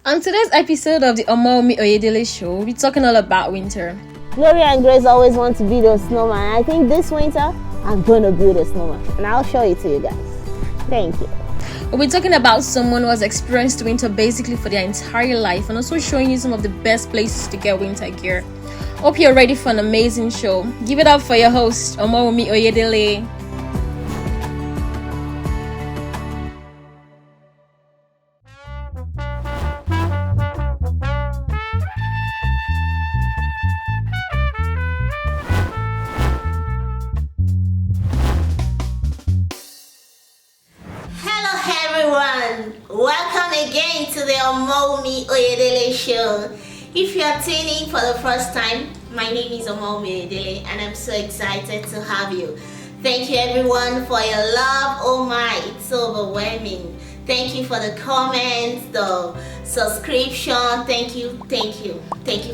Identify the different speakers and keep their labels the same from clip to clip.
Speaker 1: On today's episode of the Omowumi Oyedele Show, we're talking all about winter.
Speaker 2: Gloria and Grace always want to build a snowman. I think this winter, I'm going to build a snowman. And I'll show it to you guys. Thank you.
Speaker 1: We'll be talking about someone who has experienced winter basically for their entire life and also showing you some of the best places to get winter gear. Hope you're ready for an amazing show. Give it up for your host, Omowumi Oyedele.
Speaker 3: Welcome again to the Omowumi Oyedele Show. If you are tuning for the first time, my name is Omowumi Oyedele and I'm so excited to have you. Thank you everyone for your love. Oh my, it's so overwhelming. Thank you for the comments, the subscription. Thank you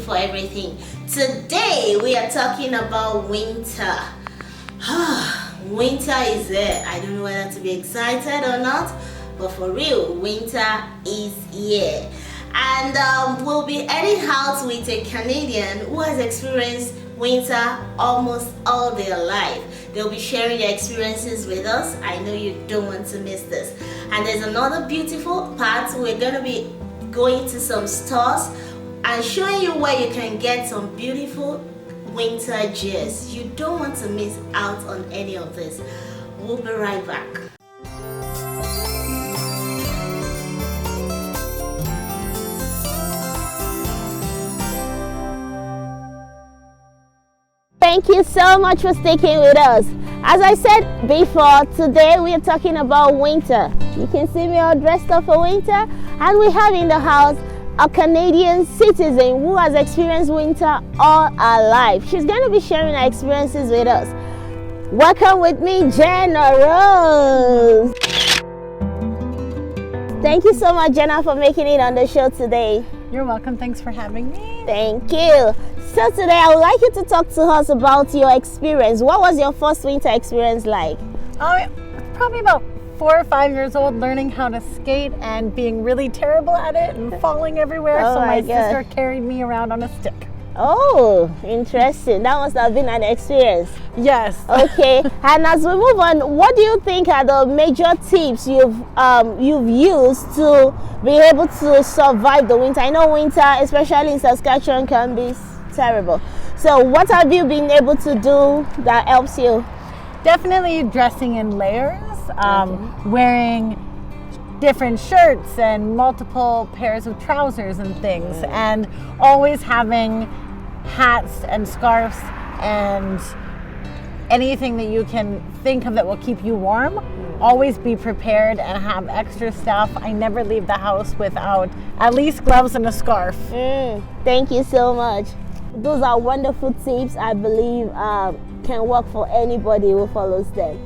Speaker 3: for everything. Today we are talking about winter. Winter is there. I don't know whether to be excited or not. But for real, winter is here. And we'll be heading out with a Canadian who has experienced winter almost all their life. They'll be sharing their experiences with us. I know you don't want to miss this. And there's another beautiful part. We're going to be going to some stores and showing you where you can get some beautiful winter gears. You don't want to miss out on any of this. We'll be right back.
Speaker 2: Thank you so much for sticking with us. As I said before, today we are talking about winter. You can see me all dressed up for winter, and we have in the house a Canadian citizen who has experienced winter all her life. She's going to be sharing her experiences with us. Welcome with me, Jenna Rose. Thank you so much, Jenna, for making it on the show today.
Speaker 4: You're welcome. Thanks for having me.
Speaker 2: Thank you. So today I would like you to talk to us about your experience. What was your first winter experience like?
Speaker 4: Probably about 4 or 5 years old, learning how to skate and being really terrible at it and falling everywhere. So my sister carried me around on a stick.
Speaker 2: Oh, interesting. That must have been an experience.
Speaker 4: Yes.
Speaker 2: Okay. And as we move on, what do you think are the major tips you've used to be able to survive the winter? I know winter, especially in Saskatchewan, can be terrible. So what have you been able to do that helps you?
Speaker 4: Definitely dressing in layers, wearing different shirts and multiple pairs of trousers and things, and always having hats and scarves and anything that you can think of that will keep you warm. Always be prepared and have extra stuff. I never leave the house without at least gloves and a scarf.
Speaker 2: Thank you so much. Those are wonderful tips. I believe can work for anybody who follows them.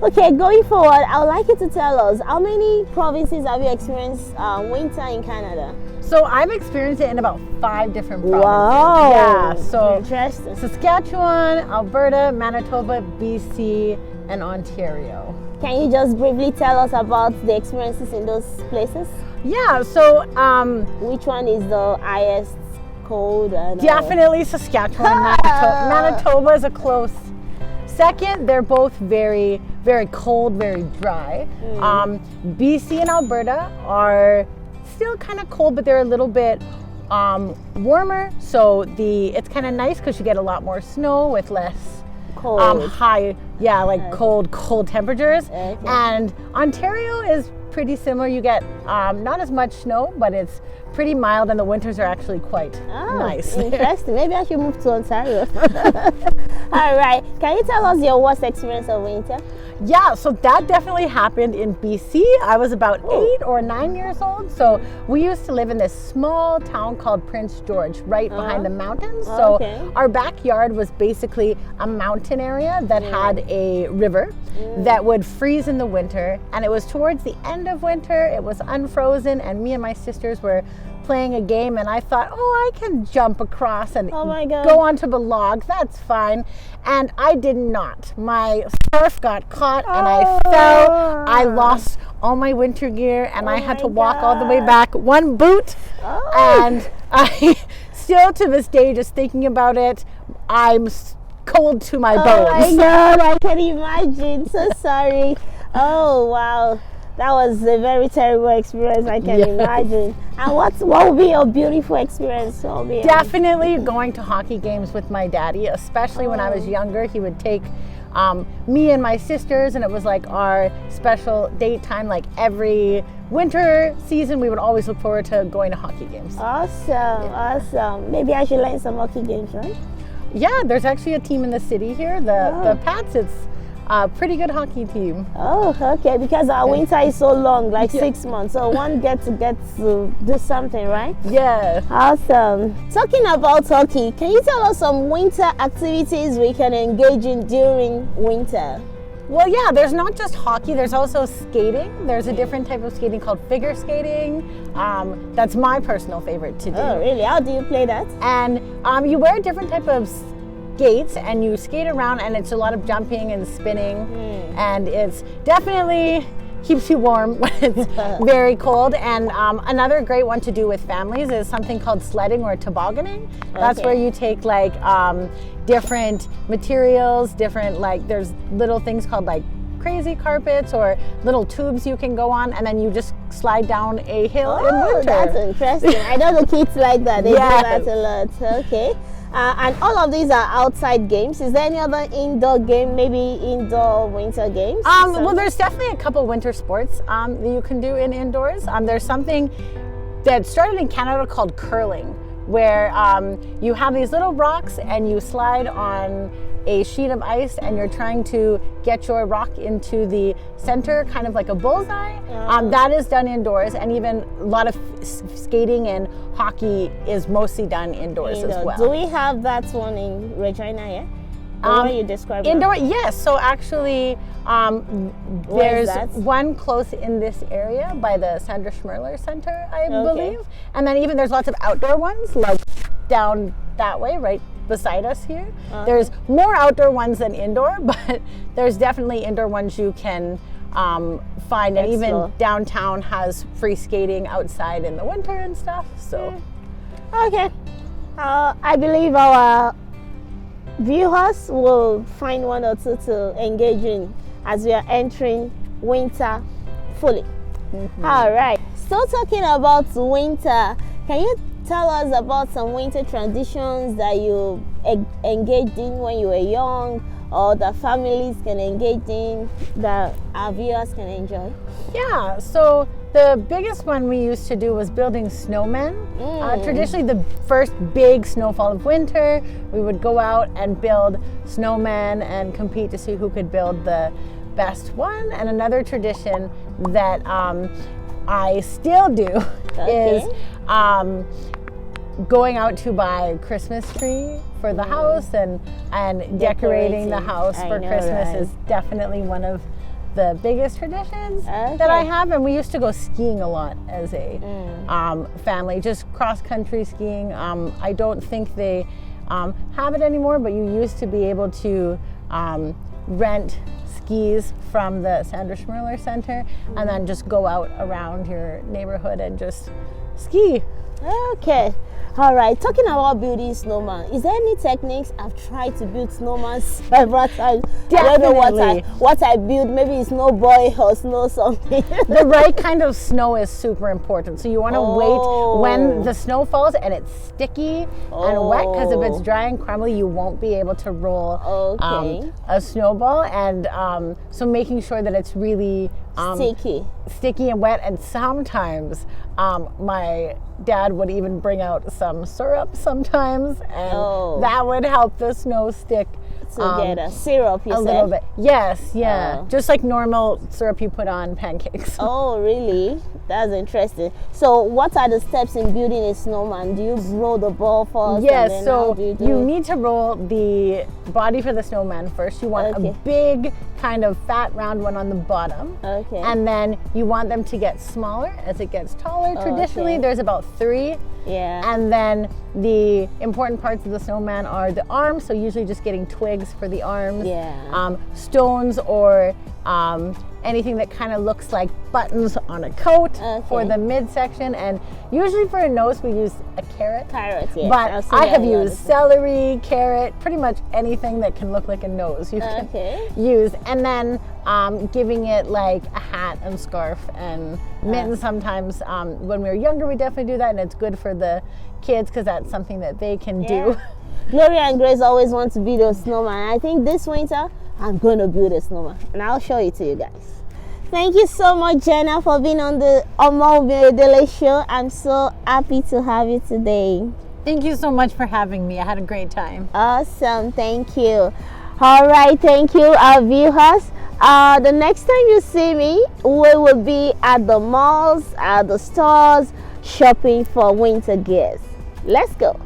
Speaker 2: Okay, going forward, I would like you to tell us how many provinces have you experienced winter in Canada?
Speaker 4: So I've experienced it in about 5 different provinces.
Speaker 2: Wow.
Speaker 4: Yeah, so
Speaker 2: interesting.
Speaker 4: Saskatchewan, Alberta, Manitoba, BC, and Ontario.
Speaker 2: Can you just briefly tell us about the experiences in those places?
Speaker 4: Yeah, so
Speaker 2: which one is the highest cold?
Speaker 4: Definitely Saskatchewan. Manitoba is a close second. They're both very, very cold, very dry. BC and Alberta are still kind of cold, but they're a little bit warmer. So it's kind of nice because you get a lot more snow with less
Speaker 2: cold.
Speaker 4: Cold temperatures. Okay. And Ontario is pretty similar. You get not as much snow, but it's pretty mild, and the winters are actually quite nice.
Speaker 2: Interesting. Maybe I should move to Ontario. All right. Can you tell us your worst experience of winter?
Speaker 4: Yeah, so that definitely happened in BC. I was about 8 or 9 years old. So we used to live in this small town called Prince George, right behind the mountains. So our backyard was basically a mountain area that had a river that would freeze in the winter. And it was towards the end of winter. It was unfrozen, and me and my sisters were playing a game, and I thought, I can jump across and go onto the log. That's fine. And I did not. My scarf got caught and I fell. I lost all my winter gear, and I had to
Speaker 2: my
Speaker 4: walk all the way
Speaker 2: God.
Speaker 4: back, one boot,
Speaker 2: Oh.
Speaker 4: and I still to this day, just thinking about it, I'm cold to my
Speaker 2: Oh
Speaker 4: bones.
Speaker 2: my God, I can imagine. So sorry. Oh wow, that was a very terrible experience. I can imagine. And what would be your beautiful experience? What would be
Speaker 4: Definitely going to hockey games with my daddy, especially when I was younger. He would take me and my sisters, and it was like our special date time. Like every winter season, we would always look forward to going to hockey games.
Speaker 2: Awesome. Maybe I should learn some hockey games, right?
Speaker 4: Yeah, there's actually a team in the city here, the Pats. It's a pretty good hockey team.
Speaker 2: Oh, okay. Because our winter is so long, like 6 months. So one gets to do something, right?
Speaker 4: Yeah.
Speaker 2: Awesome. Talking about hockey, can you tell us some winter activities we can engage in during winter?
Speaker 4: Well, yeah, there's not just hockey, there's also skating. There's a different type of skating called figure skating. That's my personal favorite to do.
Speaker 2: Oh, really? How do you play that?
Speaker 4: And you wear a different type of skates and you skate around, and it's a lot of jumping and spinning. And it's definitely keeps you warm when it's very cold. And another great one to do with families is something called sledding or tobogganing. That's where you take like different materials, there's little things called like crazy carpets or little tubes you can go on, and then you just slide down a hill in winter.
Speaker 2: That's interesting. I know the kids like that. They do that a lot. Okay. And all of these are outside games. Is there any other indoor game, maybe indoor winter games?
Speaker 4: Well, there's definitely a couple winter sports that you can do indoors. There's something that started in Canada called curling, where you have these little rocks and you slide on a sheet of ice, and you're trying to get your rock into the center, kind of like a bullseye. That is done indoors, and even a lot of skating and hockey is mostly done indoors as well.
Speaker 2: Do we have that one in Regina, yeah? The one you described?
Speaker 4: Indoor, yes. So actually, there's one close in this area by the Sandra Schmerler Center, I believe. And then even there's lots of outdoor ones, like down that way, right beside us here. There's more outdoor ones than indoor, but there's definitely indoor ones you can find. And even downtown has free skating outside in the winter and stuff. So,
Speaker 2: okay. I believe our viewers will find one or two to engage in as we are entering winter fully. All right. So talking about winter, can you tell us about some winter traditions that you engaged in when you were young, or that families can engage in, that our viewers can enjoy?
Speaker 4: Yeah, so the biggest one we used to do was building snowmen. Traditionally, the first big snowfall of winter, we would go out and build snowmen and compete to see who could build the best one. And another tradition that I still do is going out to buy a Christmas tree for the house, and decorating the house for Christmas is definitely one of the biggest traditions that I have. And we used to go skiing a lot as a family, just cross-country skiing. I don't think they have it anymore, but you used to be able to rent skis from the Sandra Schmerler Center and then just go out around your neighborhood and just ski.
Speaker 2: Okay. All right. Talking about building snowman, is there any techniques? I've tried to build snowman several times.
Speaker 4: Definitely.
Speaker 2: I don't know what I build. Maybe it's snow boy or snow something.
Speaker 4: The right kind of snow is super important. So you want to wait when the snow falls and it's sticky and wet, because if it's dry and crumbly, you won't be able to roll a snowball. And so making sure that it's really sticky and wet. And sometimes my dad would even bring out some syrup sometimes, and that would help the snow stick
Speaker 2: together. Syrup, you said?
Speaker 4: A little bit. Yes, yeah. Just like normal syrup you put on pancakes.
Speaker 2: Oh, really? That's interesting. So what are the steps in building a snowman? Do you roll the ball first?
Speaker 4: Yes, so you need to roll the body for the snowman first. You want a big kind of fat round one on the bottom. Okay. And then you want them to get smaller as it gets taller. Traditionally, there's about 3. Yeah. And then the important parts of the snowman are the arms, so usually just getting twigs for the arms. Yeah. Stones or anything that kind of looks like buttons on a coat for the midsection. And usually for a nose, we use a carrot.
Speaker 2: Carrot, yes.
Speaker 4: But I have used celery, carrot, pretty much anything that can look like a nose you can use. And then giving it like a hat and scarf and mittens sometimes. When we were younger, we definitely do that, and it's good for the kids because that's something that they can do.
Speaker 2: Gloria and Grace always want to build a snowman. I think this winter, I'm going to build a snowman, and I'll show it to you guys. Thank you so much, Jenna, for being on the Omowumi Oyedele Show. I'm so happy to have you today.
Speaker 4: Thank you so much for having me. I had a great time.
Speaker 2: Awesome. Thank you. All right. Thank you, our viewers. The next time you see me, we will be at the malls, at the stores, shopping for winter gears. Let's go.